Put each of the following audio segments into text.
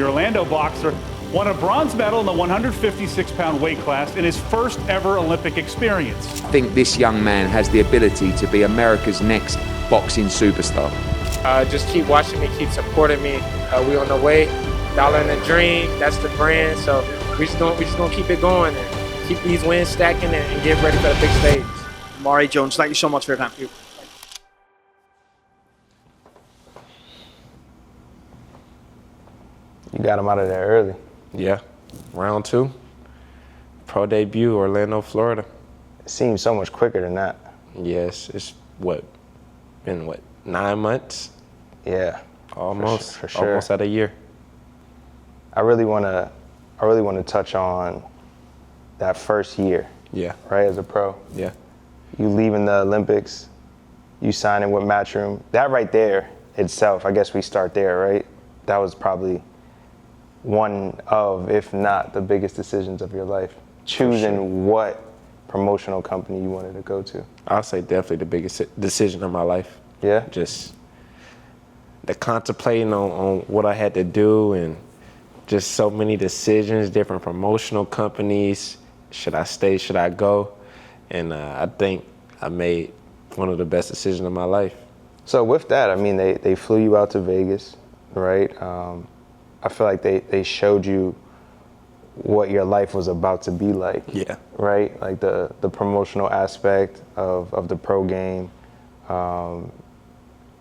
The Orlando boxer won a bronze medal in the 156-pound weight class in his first ever Olympic experience. I think this young man has the ability to be America's next boxing superstar. Just keep watching me, keep supporting me. We on the way, Dollar and the Dream, that's the brand. So we just gonna keep it going and keep these wins stacking and get ready for the big stage. Omari Jones, thank you so much for your time. You got him out of there early. Yeah, round 2, pro debut, Orlando, Florida. It seems so much quicker than that. Yes, it's been 9 months? Yeah, almost, for sure. Almost at a year. I really want to touch on that first year. Yeah. Right, as a pro. Yeah. You leaving the Olympics, you signing with Matchroom. That right there itself, I guess we start there, right? That was probably one of, if not the biggest decisions of your life. Choosing what promotional company you wanted to go to. I'll say definitely the biggest decision of my life. Yeah? Just the contemplating on what I had to do and just so many decisions, different promotional companies. Should I stay? Should I go? And I think I made one of the best decisions of my life. So with that, I mean, they flew you out to Vegas, right? I feel like they showed you what your life was about to be like. Yeah. Right? Like the promotional aspect of the pro game,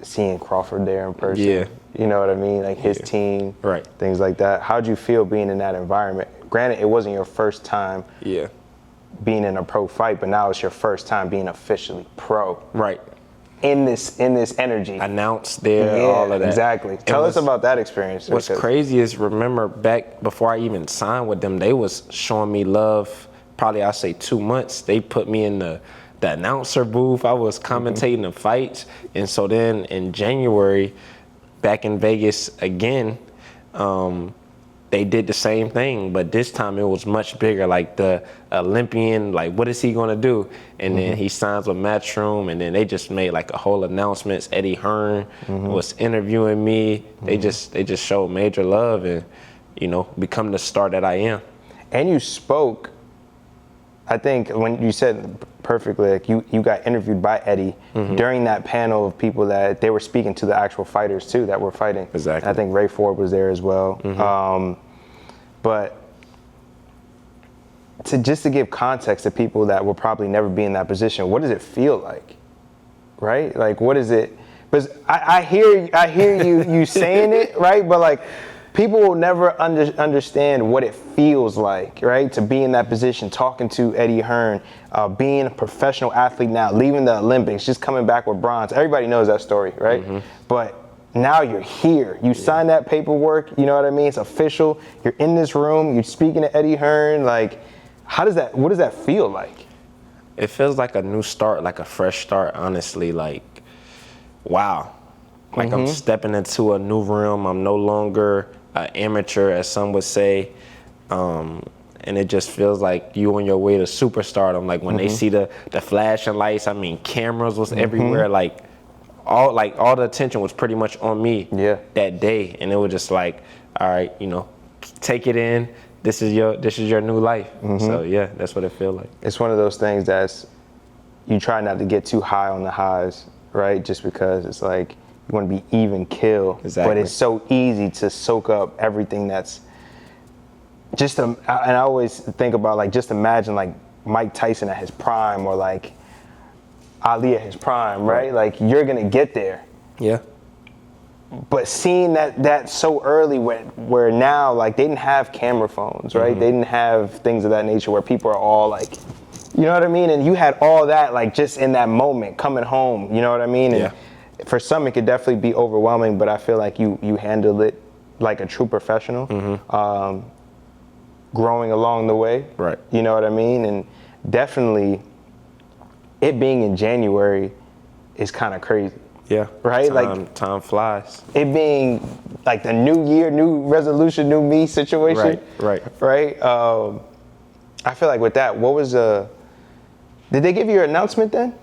seeing Crawford there in person. Yeah. You know what I mean? Like his team. Right. Things like that. How'd you feel being in that environment? Granted, it wasn't your first time being in a pro fight, but now it's your first time being officially pro. Right. In this energy. Announced there, all of that. Exactly. Tell us about that experience. What's crazy is, remember back before I even signed with them, they was showing me love, probably I'll say 2 months. They put me in the announcer booth. I was commentating the fights. And so then in January, back in Vegas again, they did the same thing, but this time it was much bigger, like the Olympian, like what is he gonna do? And then he signs with Matchroom, and then they just made like a whole announcements. Eddie Hearn was interviewing me. They just showed major love and, you know, become the star that I am. And you spoke, I think when you said perfectly, like you got interviewed by Eddie during that panel of people that they were speaking to, the actual fighters too that were fighting. Exactly. I think Ray Ford was there as well. But just to give context to people that will probably never be in that position, what does it feel like? Right? Like, what is it? Because I hear you saying it, right? But like, people will never understand what it feels like, right? To be in that position, talking to Eddie Hearn, being a professional athlete now, leaving the Olympics, just coming back with bronze. Everybody knows that story, right? But now you're here. You signed that paperwork, you know what I mean? It's official. You're in this room, you're speaking to Eddie Hearn. Like, what does that feel like? It feels like a new start, like a fresh start, honestly. Like, wow. Like I'm stepping into a new realm. I'm no longer an amateur, as some would say. And it just feels like you on your way to superstardom. Like when they see the flashing lights, I mean, cameras was everywhere. Like all the attention was pretty much on me that day. And it was just like, all right, you know, take it in. This is your new life. So yeah, that's what it feels like. It's one of those things that's, you try not to get too high on the highs, right? Just because it's like, you want to be even kill. Exactly. But it's so easy to soak up everything that's just, and I always think about, like, just imagine like Mike Tyson at his prime, or like Ali at his prime, right? Like, you're gonna get there. Yeah. But seeing that so early, where now, like, they didn't have camera phones, right? They didn't have things of that nature where people are all like, you know what I mean? And you had all that, like, just in that moment, coming home, you know what I mean? And for some, it could definitely be overwhelming, but I feel like you handled it like a true professional, growing along the way. Right. You know what I mean? And definitely, it being in January is kind of crazy. Yeah. Right? Time flies. It being like the new year, new resolution, new me situation. Right. I feel like with that, what was did they give you your announcement then?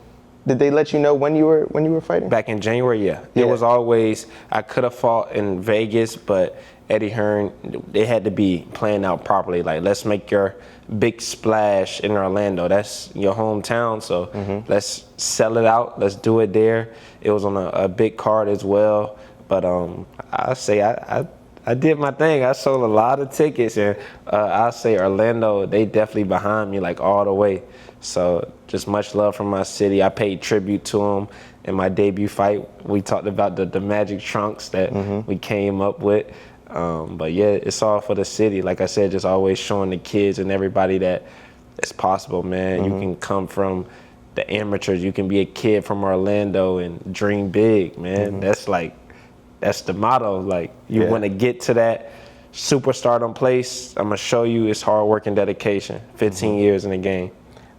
Did they let you know when you were fighting? Back in January, yeah. It was always, I could have fought in Vegas, but Eddie Hearn, they had to be planned out properly. Like, let's make your big splash in Orlando. That's your hometown, so let's sell it out. Let's do it there. It was on a big card as well. But I say I did my thing. I sold a lot of tickets, and I'll say Orlando, they definitely behind me, like, all the way. So just much love from my city. I paid tribute to them in my debut fight. We talked about the magic trunks that we came up with. But yeah, it's all for the city. Like I said, just always showing the kids and everybody that it's possible, man. You can come from the amateurs. You can be a kid from Orlando and dream big, man. That's the motto. Like, you want to get to that superstardom place. I'm going to show you it's hard work and dedication. 15 years in the game.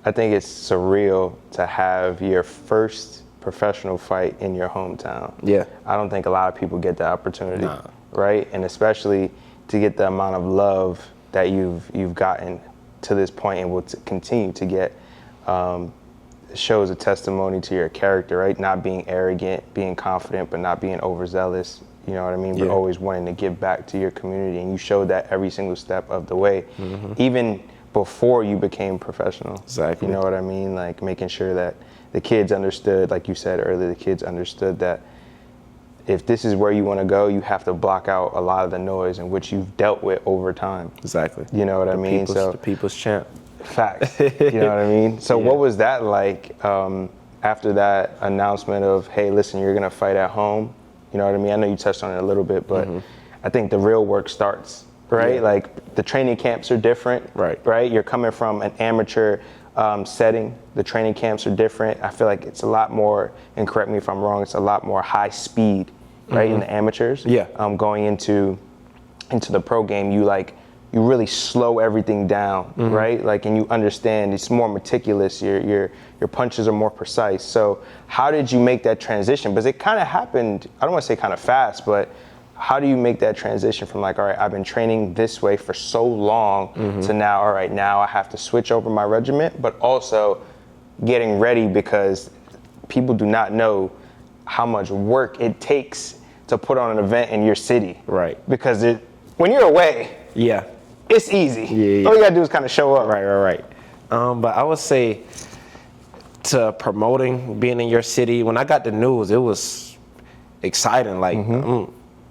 I think it's surreal to have your first professional fight in your hometown. Yeah. I don't think a lot of people get that opportunity, right? And especially to get the amount of love that you've gotten to this point and will continue to get, shows a testimony to your character, right? Not being arrogant, being confident, but not being overzealous, you know what I mean? But always wanting to give back to your community, and you showed that every single step of the way, even before you became professional. Exactly. You know what I mean? Like, making sure that the kids understood, like you said earlier, the kids understood that if this is where you want to go, you have to block out a lot of the noise in which you've dealt with over time. Exactly. You know what I mean? So the people's champ. Facts. You know what I mean? So what was that like after that announcement of, hey, listen, you're going to fight at home? You know what I mean? I know you touched on it a little bit, but I think the real work starts, right? Yeah. Like, the training camps are different, right? You're coming from an amateur setting. The training camps are different. I feel like it's a lot more, and correct me if I'm wrong, it's a lot more high speed, right, in the amateurs. Yeah. Going into the pro game, you really slow everything down, right? Like, and you understand it's more meticulous. Your punches are more precise. So how did you make that transition? Because it kind of happened, I don't want to say kind of fast, but how do you make that transition from, like, all right, I've been training this way for so long to now, all right, now I have to switch over my regiment, but also getting ready, because people do not know how much work it takes to put on an event in your city. Right. Because when you're away, it's easy. All you gotta do is kind of show up. Right. But I would say, to promoting being in your city, when I got the news, it was exciting. Like,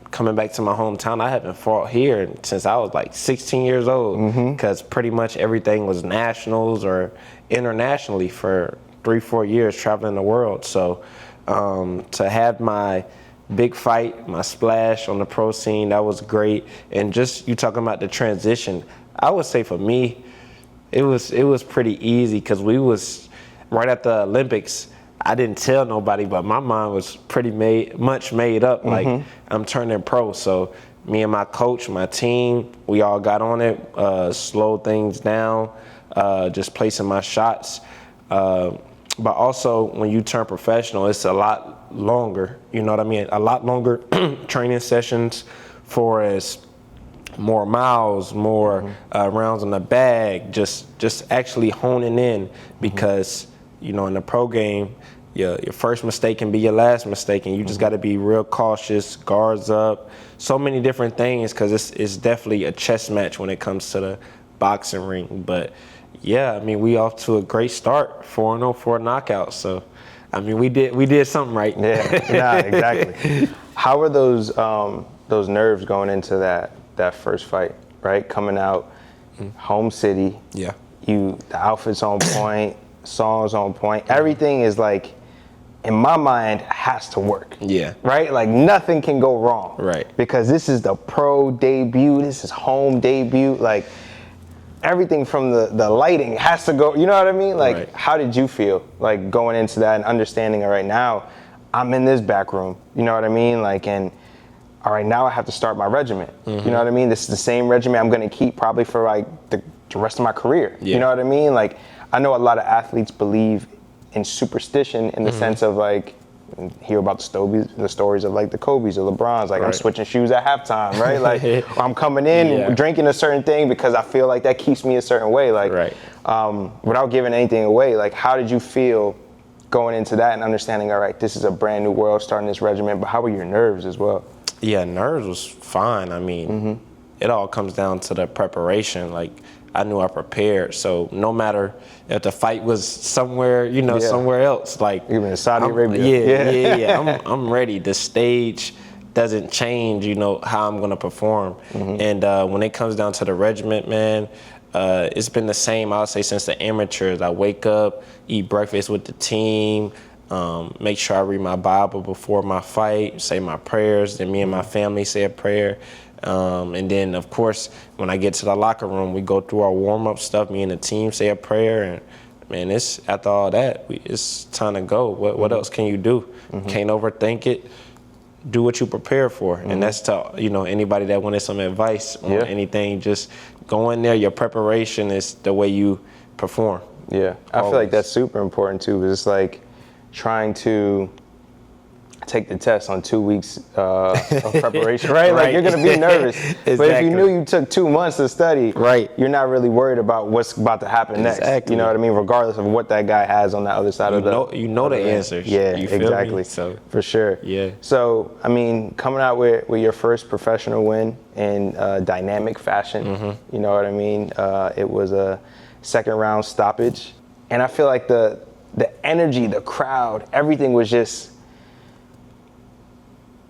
coming back to my hometown, I haven't fought here since I was like 16 years old, because pretty much everything was nationals or internationally for 3-4 years traveling the world. So to have my big fight, my splash on the pro scene, that was great. And just you talking about the transition, I would say for me, it was pretty easy, because we was right at the Olympics. I didn't tell nobody, but my mind was pretty much made up. Like, I'm turning pro. So me and my coach, my team, we all got on it, slowed things down, just placing my shots. But also, when you turn professional, it's a lot longer. You know what I mean? A lot longer training sessions, for as more miles, more rounds in the bag, just actually honing in, because you know, in the pro game, your first mistake can be your last mistake, and you just got to be real cautious, guards up, so many different things, because it's definitely a chess match when it comes to the boxing ring. But yeah, I mean, we off to a great start, 4-0, 4 knockouts. So, I mean, we did something right. Yeah, exactly. How were those nerves going into that first fight, right? Coming out, home city. Yeah. The outfit's on point, songs on point. Everything is, like, in my mind, has to work. Yeah. Right? Like, nothing can go wrong. Right. Because this is the pro debut. This is home debut. Like, everything from the lighting has to go, you know what I mean? Like, how did you feel, like, going into that and understanding, all right, now I'm in this back room, you know what I mean? Like, and all right, now I have to start my regiment. You know what I mean? This is the same regiment I'm going to keep probably for, like, the rest of my career. You know what I mean? Like, I know a lot of athletes believe in superstition in the sense of, like, hear about the stories of, like, the Kobe's or LeBron's, like, I'm switching shoes at halftime, right? Like, or I'm coming in drinking a certain thing because I feel like that keeps me a certain way. Like, without giving anything away, like, how did you feel going into that and understanding, all right, this is a brand new world, starting this regiment, but how were your nerves as well? Yeah, nerves was fine. I mean, it all comes down to the preparation. Like, I knew I prepared, so no matter if the fight was somewhere, somewhere else, like even in Saudi Arabia. Yeah. I'm ready. The stage doesn't change, how I'm gonna perform. And when it comes down to the regiment, man, it's been the same, I would say, since the amateurs. I wake up, eat breakfast with the team, make sure I read my Bible before my fight, say my prayers, then me and my family say a prayer. And then, of course, when I get to the locker room, we go through our warm-up stuff. Me and the team say a prayer, and man, it's after all that, it's time to go. What else can you do? Can't overthink it. Do what you prepare for, and that's to anybody that wanted some advice on anything. Just go in there. Your preparation is the way you perform. Yeah, I feel like that's super important too. Because it's like trying to take the test on 2 weeks of preparation, right? Like you're gonna be nervous, but if you knew you took 2 months to study, you're not really worried about what's about to happen next. You know what I mean? Regardless of what that guy has on that other side of the, the answers. Yeah, you feel exactly. Me? So for sure. Yeah. So I mean, coming out with your first professional win in dynamic fashion, you know what I mean? It was a second round stoppage, and I feel like the energy, the crowd, everything was just.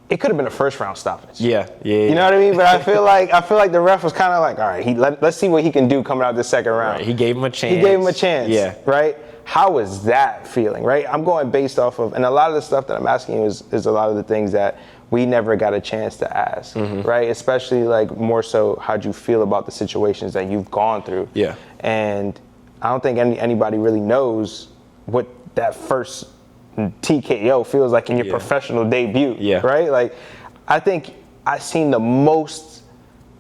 It could have been a first round stoppage. Yeah. You know what I mean? But I feel like the ref was kind of like, all right, let's see what he can do coming out this second round. Right. He gave him a chance. Yeah. Right? How was that feeling, right? I'm going based off of, and a lot of the stuff that I'm asking you is a lot of the things that we never got a chance to ask, right? Especially like more so, how'd you feel about the situations that you've gone through? Yeah. And I don't think anybody really knows what that first TKO feels like in your professional debut, right? Like, I think I seen the most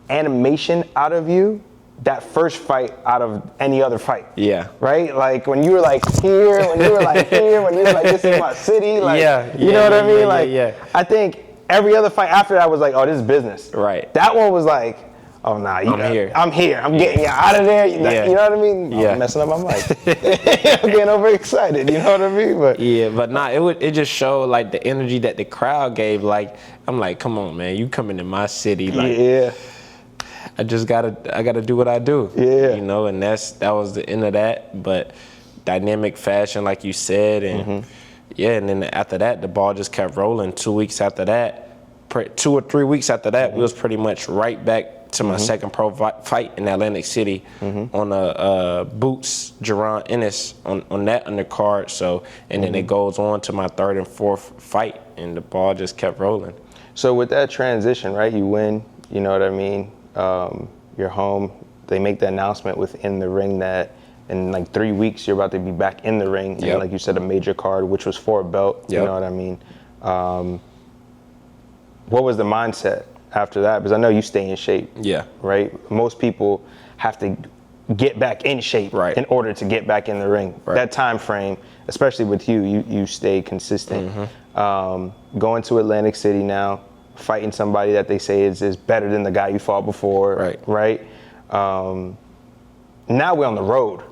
animation out of you that first fight out of any other fight. Yeah. Right? Like when you were like here, when you were like here, when you were like this is my city, like you know what I mean? I think every other fight after that was like, oh, this is business. Right. That one was like, oh nah, I'm here. I'm getting you out of there. You know what I mean? I'm messing up my mic. I'm getting overexcited. You know what I mean? But nah, it just showed like the energy that the crowd gave. Like I'm like, come on, man, you coming to my city? Like, I gotta do what I do. You know, and that was the end of that. But dynamic fashion, like you said, and and then after that, the ball just kept rolling. 2 weeks after that, 2 or 3 weeks after that, we was pretty much right back to my second pro fight in Atlantic City on Boots, Jerron Ennis on that undercard. So, and then it goes on to my third and fourth fight, and the ball just kept rolling. So with that transition, right, you win, you know what I mean? You're home. They make the announcement within the ring that in like 3 weeks you're about to be back in the ring. And like you said, a major card, which was for a belt. You know what I mean? What was the mindset after that? Because I know you stay in shape. Right? Most people have to get back in shape in order to get back in the ring. That time frame, especially with you stay consistent. Going to Atlantic City now, fighting somebody that they say is better than the guy you fought before. Right? Now we're on the road.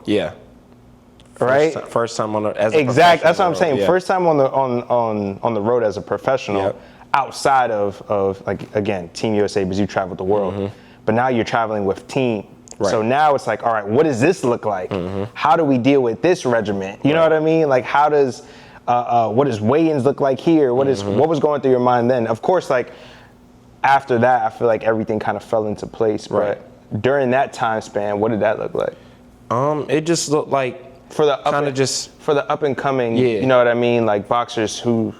First time on as a exactly. That's what I'm saying. Yeah. First time on the road as a professional, outside of like again Team USA, because you traveled the world. But now you're traveling with team. So now it's like, all right, what does this look like? How do we deal with this regiment? You know what I mean? Like, how does what does weigh-ins look like here? What was going through your mind then? Of course, like after that, I feel like everything kind of fell into place. But during that time span, what did that look like? It just looked like for the up and coming, you know what I mean, like boxers who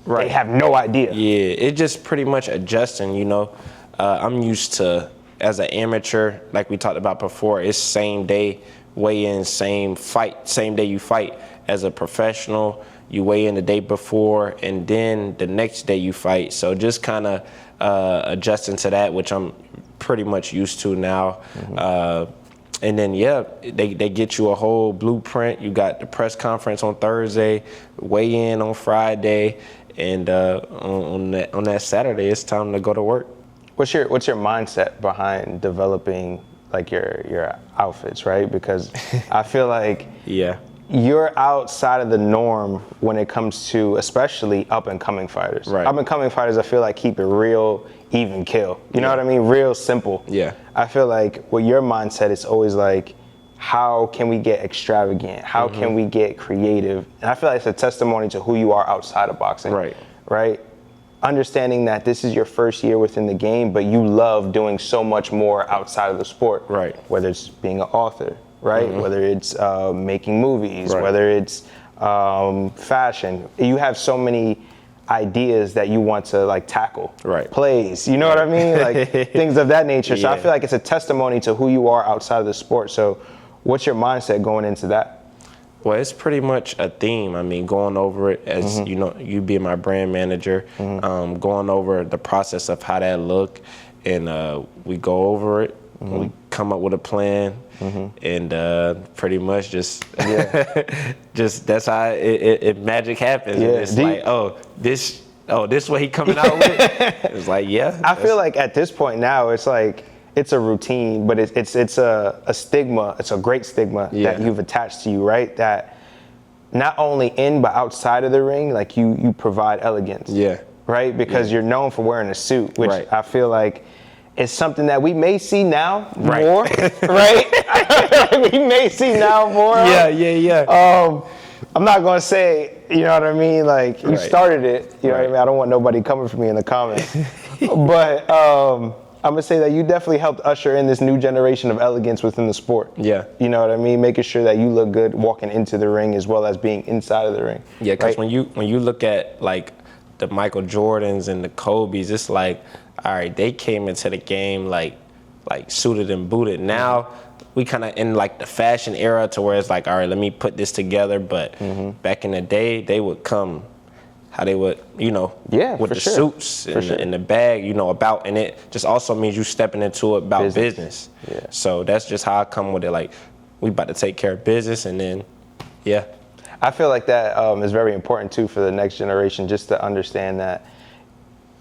they have no idea. It just pretty much adjusting. You know, I'm used to as an amateur, like we talked about before, it's same day weigh-in, same day you fight. As a professional, you weigh in the day before, and then the next day you fight. So just kind of adjusting to that, which I'm pretty much used to now. And then, they get you a whole blueprint. You got the press conference on Thursday, weigh-in on Friday, and on that Saturday, it's time to go to work. What's your mindset behind developing like your outfits, right? Because I feel like you're outside of the norm when it comes to especially up and coming fighters. Right. Up and coming fighters, I feel like keep it real, even kill. You know what I mean? Real simple. Yeah. I feel like with your mindset, it's always like, how can we get extravagant? How can we get creative? And I feel like it's a testimony to who you are outside of boxing. Right. Right? Understanding that this is your first year within the game, but you love doing so much more outside of the sport. Right. Whether it's being an author, right? Whether it's making movies, Right. whether it's fashion. You have so many ideas that you want to like tackle. Right. Plays, you know what I mean? Like things of that nature. So I Yeah. feel like it's a testimony to who you are outside of the sport. So what's your mindset going into that? Well, it's pretty much a theme. I mean, going over it as you know, you being my brand manager, going over the process of how that look, and we go over it. We come up with a plan, and pretty much just just that's how it magic happens. Yeah. And it's like, this what he coming out with. It's like, yeah. I feel like at this point now, it's like it's a routine, but it's a stigma. It's a great stigma that you've attached to you, right? That not only in but outside of the ring, like you provide elegance. Yeah. Right? Because you're known for wearing a suit, which Right. I feel like is something that we may see now Right. more, right? We may see now more. Yeah. I'm not gonna say, you know what I mean? Like you Right. started it, you know what I Right. mean? I don't want nobody coming for me in the comments. But I'm gonna say that you definitely helped usher in this new generation of elegance within the sport. Yeah. You know what I mean? Making sure that you look good walking into the ring as well as being inside of the ring. Yeah, because right? when you look at like the Michael Jordans and the Kobes, it's like, all right, they came into the game like suited and booted. Now we kind of in like the fashion era to where it's like, all right, let me put this together. But back in the day, they would come how they would, you know, with for the sure. suits and the bag, you know, about, and it just also means you stepping into it about business. Yeah. So that's just how I come with it. Like, we about to take care of business, and then, yeah. I feel like that is very important too for the next generation, just to understand that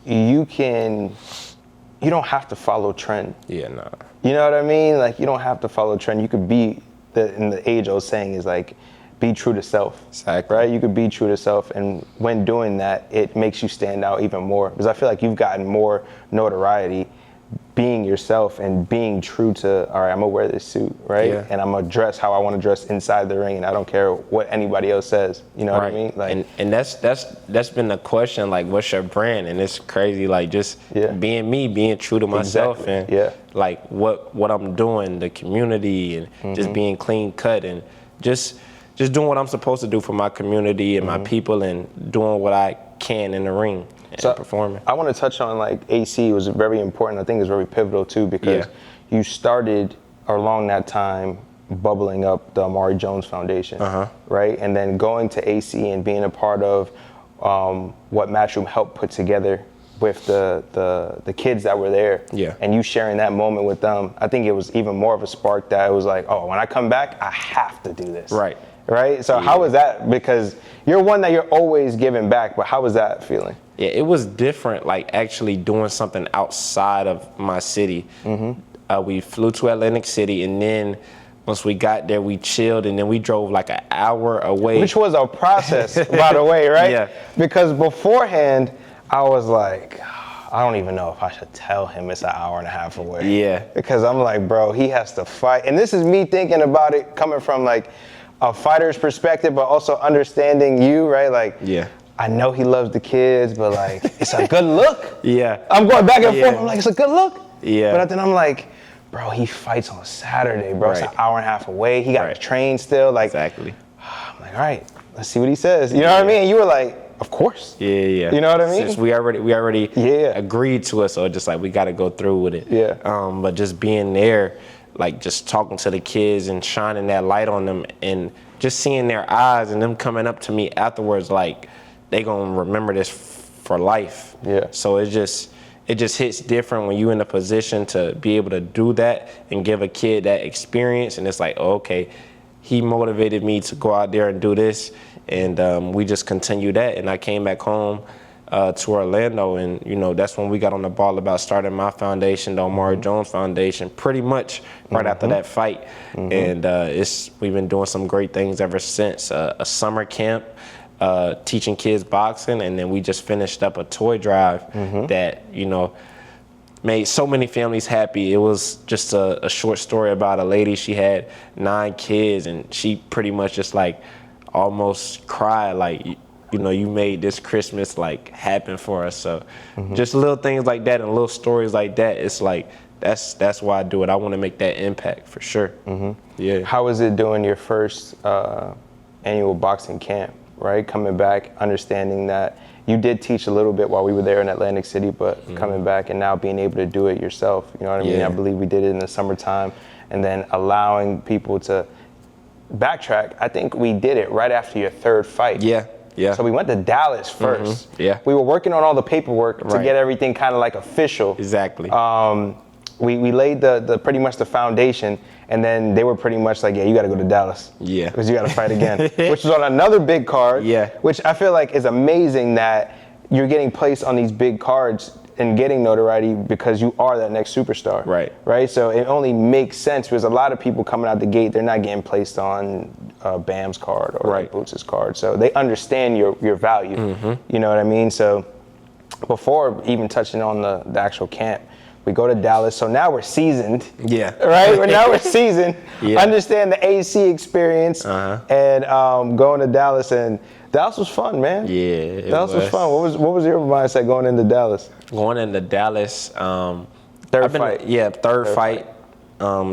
you don't have to follow trend. Yeah, nah. You know what I mean? Like you don't have to follow trend. You could be in the age-old saying is like, be true to self. Exactly. Right? You could be true to self, and when doing that, it makes you stand out even more. Because I feel like you've gotten more notoriety being yourself and being true to, all right, I'm gonna wear this suit, right? Yeah. And I'm gonna dress how I want to dress inside the ring, and I don't care what anybody else says. You know what I mean? Like, and that's been the question, like, what's your brand? And it's crazy, like, just being me, being true to myself, and like what I'm doing, the community, and just being clean cut, and just doing what I'm supposed to do for my community and my people, and doing what I can in the ring and performing. I want to touch on like AC was very important. I think it's very pivotal too, because you started along that time bubbling up the Omari Jones Foundation, right? And then going to AC and being a part of what Matchroom helped put together with the kids that were there, and you sharing that moment with them. I think it was even more of a spark that it was like, oh, when I come back, I have to do this. Right? So how was that? Because you're one that you're always giving back, but how was that feeling? Yeah, it was different, like actually doing something outside of my city. We flew to Atlantic City, and then once we got there, we chilled, and then we drove like an hour away. Which was a process, by the way, right? Yeah. Because beforehand, I was like, I don't even know if I should tell him it's an hour and a half away. Yeah. Because I'm like, bro, he has to fight. And this is me thinking about it coming from like a fighter's perspective, but also understanding you, right? Like, I know he loves the kids, but like, it's a good look. I'm going back and forth. I'm like, it's a good look. But then I'm like, bro, he fights on Saturday, bro. It's an hour and a half away. He got to train still. Like, exactly. I'm like, all right, let's see what he says. You know what I mean? And you were like, of course. You know what I mean? Since we already agreed to it, so it's just like we got to go through with it. But just being there, like just talking to the kids and shining that light on them, and just seeing their eyes and them coming up to me afterwards, like they gonna remember this for life. So it just hits different when you're in a position to be able to do that and give a kid that experience, and it's like, oh, okay, he motivated me to go out there and do this, and we just continue that. And I came back home to Orlando, and that's when we got on the ball about starting my foundation, the Omari Jones Foundation, pretty much right after that fight. And we've been doing some great things ever since. A summer camp, teaching kids boxing, and then we just finished up a toy drive that made so many families happy. It was just a short story about a lady. She had 9 kids, and she pretty much just like almost cried, like, you made this Christmas like happen for us. So just little things like that and little stories like that, it's like that's why I do it. I want to make that impact for sure. Yeah. How was it doing your first annual boxing camp, right? Coming back, understanding that you did teach a little bit while we were there in Atlantic City, but coming back and now being able to do it yourself, you know what I mean? I believe we did it in the summertime, and then allowing people to backtrack. I think we did it right after your 3rd fight. Yeah. So we went to Dallas first. Yeah. We were working on all the paperwork to get everything kind of like official. Exactly. We laid the pretty much the foundation, and then they were pretty much like, yeah, you got to go to Dallas. Yeah. Because you got to fight again, which was on another big card. Yeah. Which I feel like is amazing that you're getting placed on these big cards and getting notoriety because you are that next superstar. Right. So it only makes sense because a lot of people coming out the gate, they're not getting placed on Bam's card or like Boots' card. So they understand your value. You know what I mean? So before even touching on the actual camp, we go to Dallas. So now we're seasoned. Yeah. Right? Now we're seasoned. Understand the AC experience and going to Dallas. And Dallas was fun, man. Yeah. Dallas was fun. What was your mindset going into Dallas? Going into Dallas, third fight. Yeah, third fight.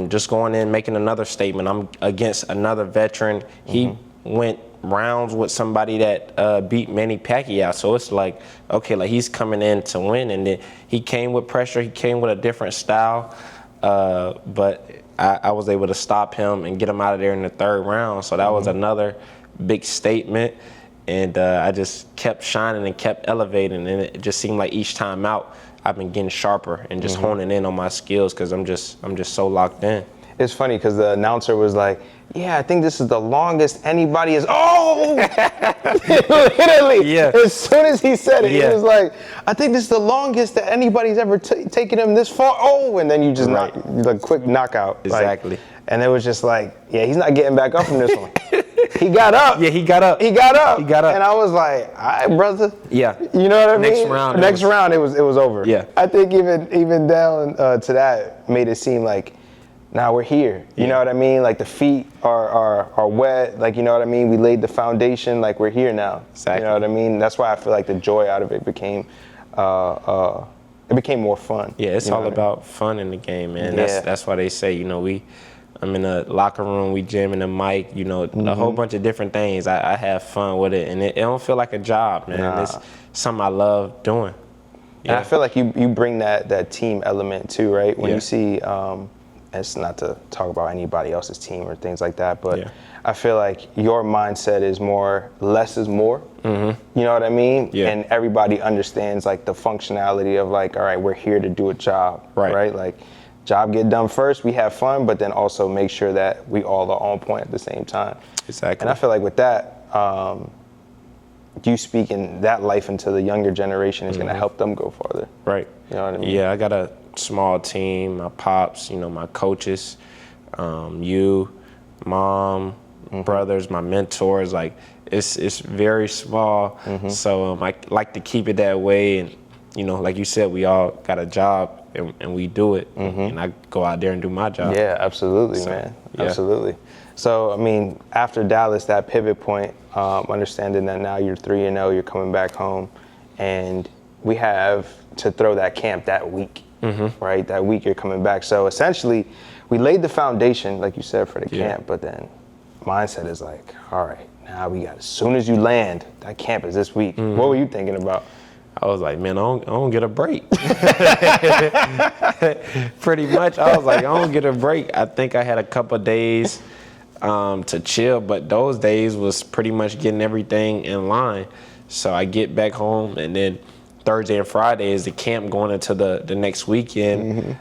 Just going in, making another statement. I'm against another veteran. He went rounds with somebody that beat Manny Pacquiao. So it's like, okay, like he's coming in to win, and then he came with pressure. He came with a different style, but I was able to stop him and get him out of there in the 3rd round. So that was another big statement. And I just kept shining and kept elevating, and it just seemed like each time out, I've been getting sharper and just honing in on my skills because I'm just so locked in. It's funny because the announcer was like, yeah, I think this is the longest anybody has. Oh! Literally. Yeah. As soon as he said it, he Yeah. was like, I think this is the longest that anybody's ever taken him this far. Oh! And then you just like quick knockout. Exactly. Like, and it was just like, yeah, he's not getting back up from this one. He got up. Yeah, he got up. He got up. He got up. And I was like, all right, brother. Yeah. You know what I mean? Next round, it was over. Yeah. I think even down to that made it seem like, now we're here. You know what I mean? Like the feet are wet. Like, you know what I mean? We laid the foundation. Like we're here now. Exactly. You know what I mean? That's why I feel like the joy out of it became more fun. Yeah, it's all about fun in the game, man. That's why they say, I'm in the locker room, we jamming the mic, a whole bunch of different things. I have fun with it, and it don't feel like a job, man. It's something I love doing. Yeah. And I feel like you bring that team element too, right? When you see, it's not to talk about anybody else's team or things like that, but I feel like your mindset is more less is more. You know what I mean? Yeah. And everybody understands like the functionality of like, all right, we're here to do a job, right? Like, job get done first, we have fun, but then also make sure that we all are on point at the same time. Exactly. And I feel like with that, you speaking that life into the younger generation is going to help them go farther. Right. You know what I mean? Yeah, I got a small team, my pops, my coaches, you, mom, brothers, my mentors. Like, it's very small. So I like to keep it that way. And, like you said, we all got a job and we do it. And I go out there and do my job. Yeah, absolutely, man. Absolutely. So, I mean, after Dallas, that pivot point, understanding that now you're 3-0, you're coming back home, and we have to throw that camp that week, right? That week you're coming back. So essentially, we laid the foundation, like you said, for the camp, but then mindset is like, all right, now we got, as soon as you land, that camp is this week. What were you thinking about? I was like, man, I don't get a break. Pretty much, I was like, I don't get a break. I think I had a couple of days to chill, but those days was pretty much getting everything in line. So I get back home, and then Thursday and Friday is the camp going into the next weekend.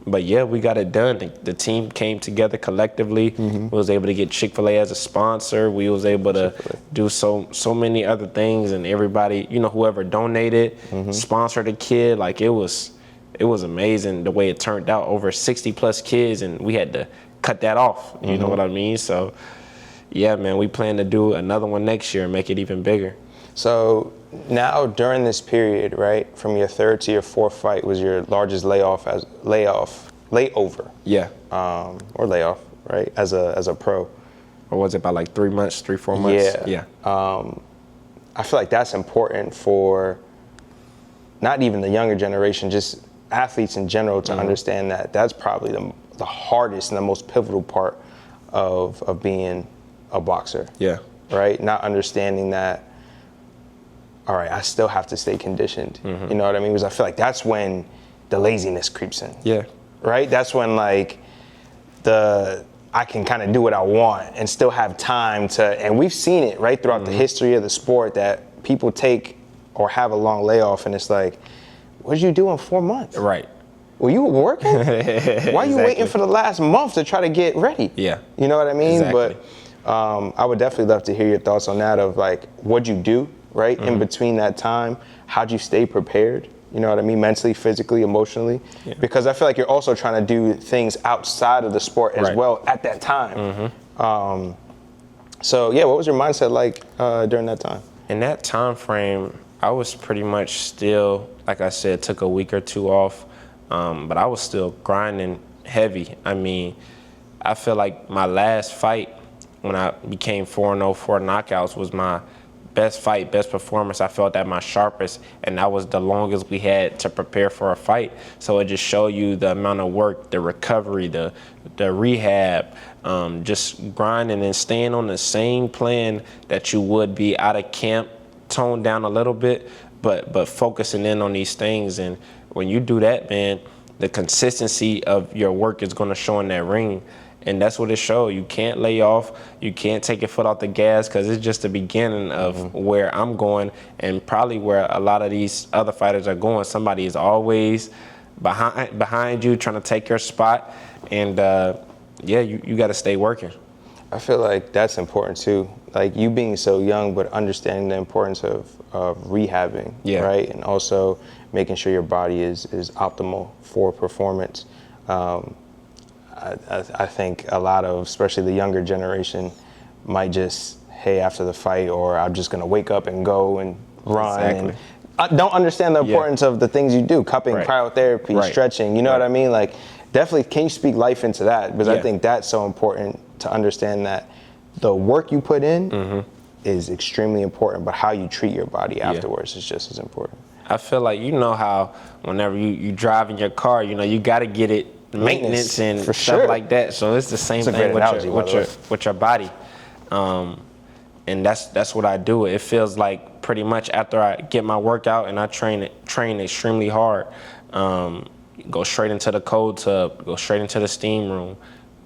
But yeah, we got it done. The team came together collectively. We was able to get Chick-fil-A as a sponsor. We was able to do so many other things, and everybody, whoever donated, sponsored a kid. Like it was amazing the way it turned out. Over 60 plus kids, and we had to cut that off. You know what I mean? So yeah, man, we plan to do another one next year and make it even bigger. So now during this period, right, from your third to your fourth fight was your largest layover, Yeah. or layoff, right, as a pro. Or was it by like 3 months, 4 months? Yeah. I feel like that's important for not even the younger generation, just athletes in general to understand that that's probably the hardest and the most pivotal part of being a boxer. Yeah. Right? Not understanding that, all right, I still have to stay conditioned. You know what I mean? Because I feel like that's when the laziness creeps in. Yeah. Right? That's when like I can kind of do what I want and still have time to, and we've seen it right throughout the history of the sport that people take or have a long layoff and it's like, what did you do in 4 months? Right. Well, you were working? Why are you waiting for the last month to try to get ready? Yeah. You know what I mean? Exactly. But I would definitely love to hear your thoughts on that of like, what'd you do, right? In between that time, how'd you stay prepared? You know what I mean? Mentally, physically, emotionally. Yeah. Because I feel like you're also trying to do things outside of the sport as well at that time. So yeah, what was your mindset like during that time? In that time frame, I was pretty much still, like I said, took a week or two off, but I was still grinding heavy. I mean, I feel like my last fight when I became 4-0, 4 knockouts was my best fight, best performance. I felt at my sharpest, and that was the longest we had to prepare for a fight. So it just showed you the amount of work, the recovery, the rehab, just grinding and staying on the same plan that you would be out of camp, toned down a little bit, but focusing in on these things. And when you do that, man, the consistency of your work is going to show in that ring. And that's what it showed. You can't lay off. You can't take your foot off the gas because it's just the beginning of where I'm going and probably where a lot of these other fighters are going. Somebody is always behind you trying to take your spot. And, yeah, you got to stay working. I feel like that's important too. Like you being so young, but understanding the importance of rehabbing, right? And also making sure your body is optimal for performance. I think a lot of, especially the younger generation, might just, hey, after the fight, or I'm just going to wake up and go and run. Exactly. And don't understand the importance of the things you do, cupping, cryotherapy, stretching, you know what I mean? Like, definitely, can you speak life into that? Because I think that's so important to understand that the work you put in is extremely important, but how you treat your body afterwards is just as important. I feel like, how whenever you drive in your car, you got to get it maintenance and stuff like that. So it's the same thing with your body. And that's what I do. It feels like pretty much after I get my workout and I train extremely hard, go straight into the cold tub, go straight into the steam room,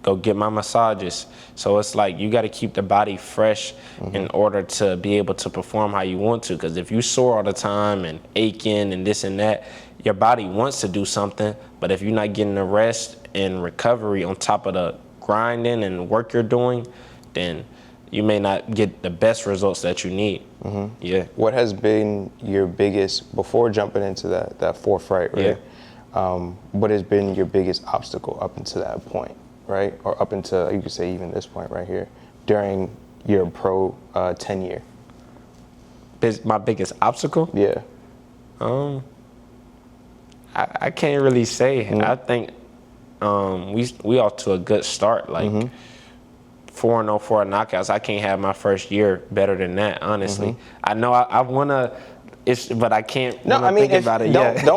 go get my massages. So it's like you got to keep the body fresh in order to be able to perform how you want to. Because if you sore all the time and aching and this and that, your body wants to do something, but if you're not getting the rest and recovery on top of the grinding and work you're doing, then you may not get the best results that you need. Yeah. What has been your biggest, before jumping into that fourth fight, right? What has been your biggest obstacle up until that point, right? Or up until, you could say even this point right here, during your pro tenure? My biggest obstacle? Yeah. I can't really say. I think we off to a good start. Like 4-0, 4 knockouts. I can't have my first year better than that, honestly. I know I want to, but I can't think about it yet.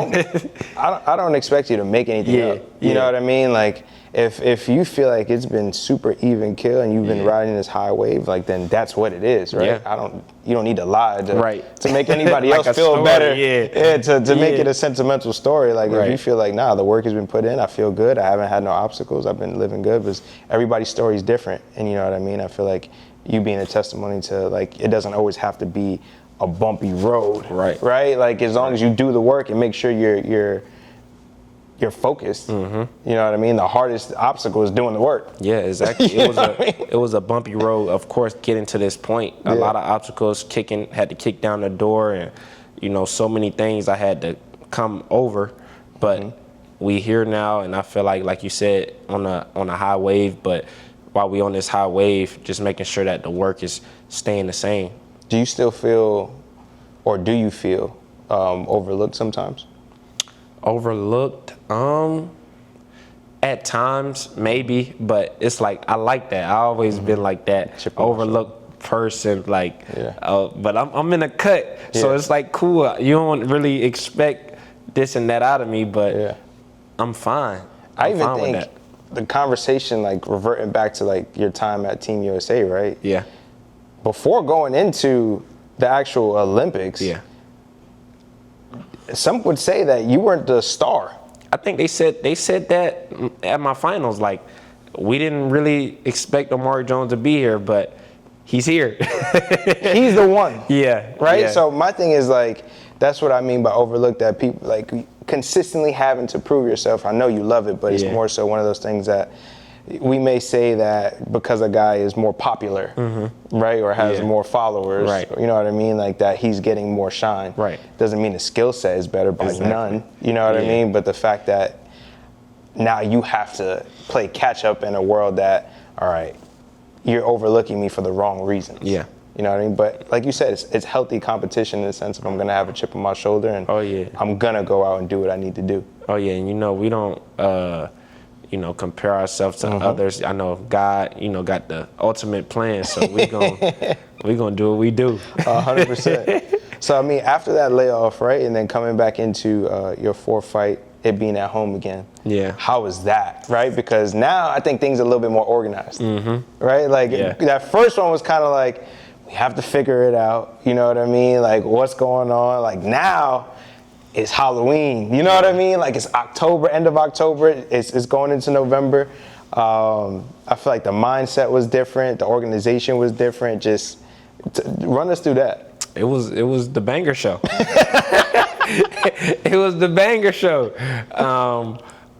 I don't expect you to make anything up. You know what I mean? Like, if you feel like it's been super even kill and you've been riding this high wave, like, then that's what it is, right? You don't need to lie to make anybody else feel story, better. To make it a sentimental story. Like, if you feel like, nah, the work has been put in, I feel good, I haven't had no obstacles, I've been living good, because everybody's story is different. And you know what I mean? I feel like you being a testimony to, like, it doesn't always have to be a bumpy road, right? Like, as long as you do the work and make sure you're you're focused. You know what I mean? The hardest obstacle is doing the work. Yeah, exactly. You know what I mean? It was a bumpy road, of course, getting to this point. A lot of obstacles, had to kick down the door, and so many things I had to come over. But we here now, and I feel like you said, on a high wave. But while we on this high wave, just making sure that the work is staying the same. Do you still feel, or do you feel overlooked sometimes? Overlooked, at times maybe, but it's like I like that. I always been like that, overlooked person. Like, but I'm in a cut, so it's like cool. You don't really expect this and that out of me, but I'm fine. I even fine with think that. the conversation, like reverting back to like your time at Team USA, right? Yeah. Before going into the actual Olympics, some would say that you weren't the star. I think they said that at my finals. Like, we didn't really expect Omari Jones to be here, but he's here. He's the one. Yeah. Right? Yeah. So my thing is like, that's what I mean by overlooked, that people like consistently having to prove yourself. I know you love it, but it's more so one of those things that we may say that because a guy is more popular, right, or has more followers, Right. you know what I mean, like that he's getting more shine. Right. Doesn't mean the skill set is better by none, you know what I mean, but the fact that now you have to play catch up in a world that, all right, you're overlooking me for the wrong reasons. Yeah. You know what I mean? But like you said, it's healthy competition in the sense of I'm going to have a chip on my shoulder and I'm going to go out and do what I need to do. Oh, yeah, and we don't compare ourselves to others. I know God, got the ultimate plan, so we gonna do what we do. 100%. So I mean, after that layoff, right, and then coming back into your fourth fight, it being at home again. Yeah. How was that, right? Because now I think things are a little bit more organized, right? Like that first one was kind of like, we have to figure it out. You know what I mean? Like, what's going on? Like now, it's Halloween. You know what I mean? Like it's October, end of October. It's going into November. I feel like the mindset was different. The organization was different. Just run us through that. It was the banger show. It was the banger show.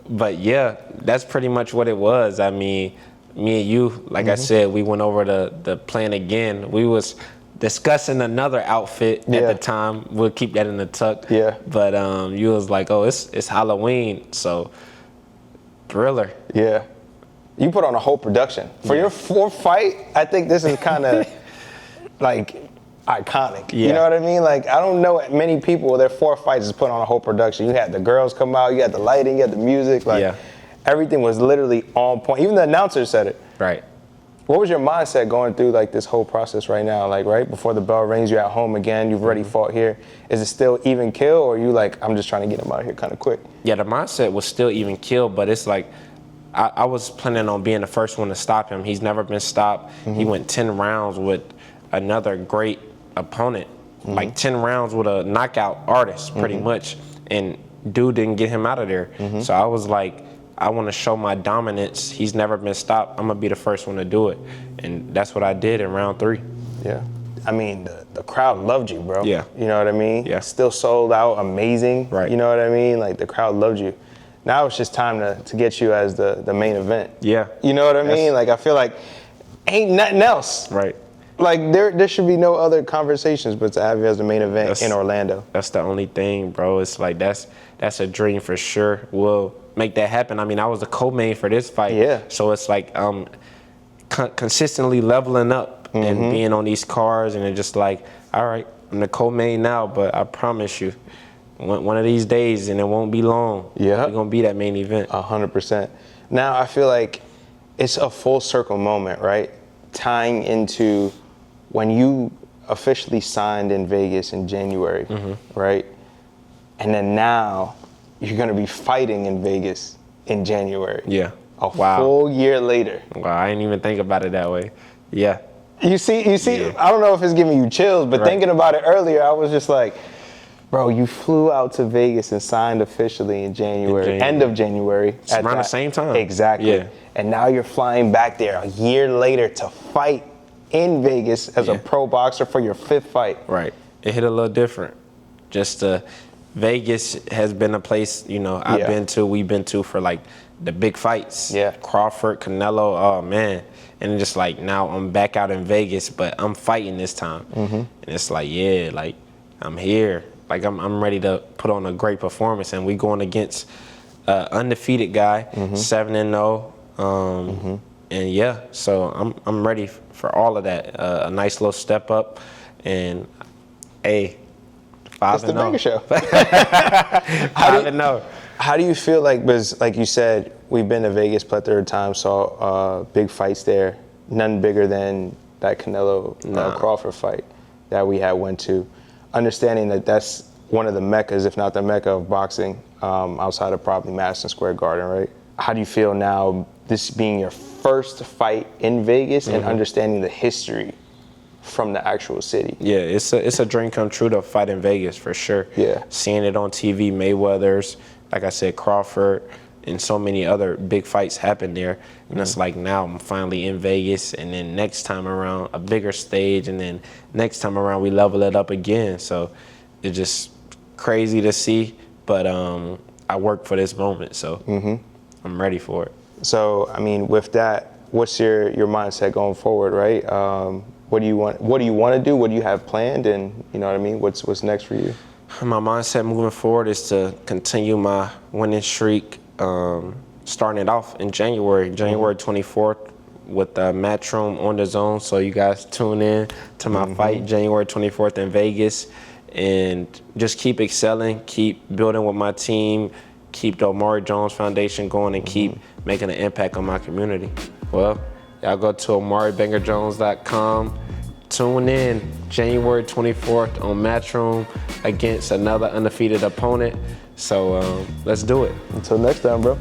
But yeah, that's pretty much what it was. I mean, me and you, like I said, we went over the plan again. We was discussing another outfit at the time. We'll keep that in the tuck. Yeah. But you was like, oh, it's Halloween, so Thriller. Yeah. You put on a whole production. For your fourth fight, I think this is kind of like iconic. Yeah. You know what I mean? Like, I don't know many people, their fourth fights is put on a whole production. You had the girls come out, you had the lighting, you had the music. Like, everything was literally on point. Even the announcer said it. Right. What was your mindset going through like this whole process right now? Like right before the bell rings, you're at home again, you've already fought here. Is it still even kill, or are you like, I'm just trying to get him out of here kind of quick? Yeah, the mindset was still even kill, but it's like, I was planning on being the first one to stop him. He's never been stopped. He went 10 rounds with another great opponent, like 10 rounds with a knockout artist pretty much, and dude didn't get him out of there. So I was like, I want to show my dominance. He's never been stopped. I'm going to be the first one to do it. And that's what I did in round 3. Yeah. I mean, the crowd loved you, bro. Yeah. You know what I mean? Yeah. Still sold out, amazing. Right. You know what I mean? Like, the crowd loved you. Now it's just time to get you as the main event. Yeah. You know what I mean? Like, I feel like ain't nothing else. Right. Like, there should be no other conversations but to have you as the main event in Orlando. That's the only thing, bro. It's like, that's a dream for sure. We'll make that happen. I mean, I was the co-main for this fight. Yeah. So it's like consistently leveling up and being on these cars, and it's just like, all right, I'm the co-main now, but I promise you, one of these days, and it won't be long, we're going to be that main event. 100%. Now I feel like it's a full circle moment, right? Tying into when you officially signed in Vegas in January, right? And then now you're going to be fighting in Vegas in January. Yeah. A full year later. Wow, I didn't even think about it that way. Yeah. You see, I don't know if it's giving you chills, but thinking about it earlier, I was just like, bro, you flew out to Vegas and signed officially in January, end of January. It's around the same time. Exactly. Yeah. And now you're flying back there a year later to fight in Vegas as a pro boxer for your 5th fight. Right. It hit a little different. Just Vegas has been a place, you know, we've been to for like the big fights. Yeah. Crawford, Canelo, oh man. And just like now I'm back out in Vegas, but I'm fighting this time. And it's like, yeah, like I'm here. Like I'm ready to put on a great performance, and we going against undefeated guy, 7-0. And yeah, so I'm ready for all of that. A nice little step up, and 5-0. It's the Banger Show. 5-0. How do you feel like, because like you said, we've been to Vegas plethora of times, saw big fights there, none bigger than that Canelo Crawford fight that we had went to. Understanding that that's one of the meccas, if not the mecca of boxing, outside of probably Madison Square Garden, right? How do you feel now, this being your first fight in Vegas and understanding the history from the actual city? Yeah, it's a dream come true to fight in Vegas for sure. Yeah. Seeing it on TV, Mayweather's, like I said, Crawford, and so many other big fights happen there. And it's like now I'm finally in Vegas, and then next time around a bigger stage, and then next time around we level it up again. So it's just crazy to see, but I work for this moment, so I'm ready for it. So, I mean, with that, what's your mindset going forward, right? What do you want to do? What do you have planned? And you know what I mean? What's next for you? My mindset moving forward is to continue my winning streak, starting it off in January 24th with Matchroom on the Zone. So you guys tune in to my fight January 24th in Vegas, and just keep excelling, keep building with my team, keep the Omari Jones Foundation going, and keep making an impact on my community. Well, y'all go to OmariBangerJones.com. Tune in January 24th on Matchroom against another undefeated opponent. So let's do it. Until next time, bro.